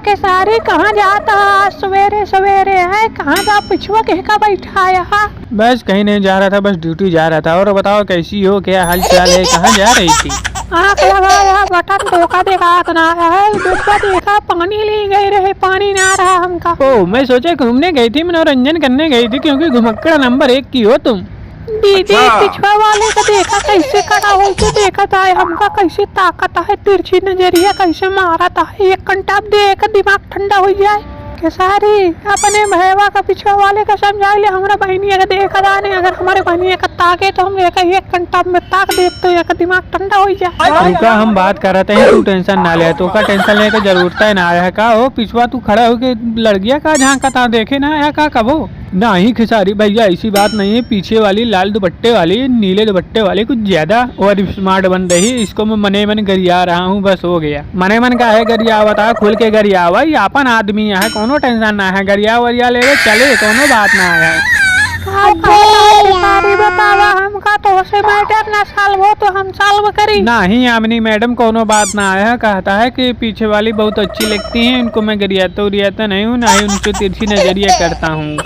के सारे कहाँ जाता है सवेरे सवेरे? है कहाँ जा पिछुआ कहका बैठा है यहाँ? बस कहीं नहीं जा रहा था, बस ड्यूटी जा रहा था। और बताओ कैसी हो, क्या हाल चाल है, कहाँ जा रही थी? आँख लगाया बटन धोखा देखा ना है, डिब्बा देखा पानी ले गए रहे, पानी ना रहा हमका। ओ मैं सोचा घूमने गई थी, मनोरंजन करने गई थी, क्योंकि घुमक्कड़ नंबर 1 की हो तुम। दीदी पिछुआ वाले का देखा कैसे खड़ा हो के देखा था हमका, कैसे ताकत है, तिरछी नजरिया कैसे मारा था। एक घंटा देख दिमाग ठंडा हो जाए। सारी अपने भैया का पिछुआ वाले का समझा ले, हमारा बहनिया का देखा था नहीं, अगर हमारे बहनिया का ताके तो हम एक घंटा में ताक देखते एक दिमाग ठंडा हो जाए। रुका, हम बात कर रहे थे, तू टेंशन ना ले, तो का टेंशन लेके जरूरत है ना आया का हो पिछुआ, तू खड़ा होके लड़किया का झांका था, देखे ना आया का कबो नहीं। खिसारी भैया ऐसी बात नहीं है, पीछे वाली लाल दुपट्टे वाली नीले दुपट्टे वाली कुछ ज्यादा और स्मार्ट बन रही, इसको मैं मने मन गरिया रहा हूँ, बस हो गया। मने मन का है गरिया, बता खुल के गरिया, वही अपन आदमी है, कोनो टेंशन ना है, गरिया वरिया ले चले, कोनो बात ना है। बतावा हमका तो से मैटर ना सॉल्व हो तो हम सॉल्व करी नहीं। आमनी मैडम कोनो बात ना आया, कहता है कि पीछे वाली बहुत अच्छी लगती हैं, इनको मैं गरियाता उरियाता नहीं हूँ, ना ही उनसे तिरछी नजरिया करता हूँ।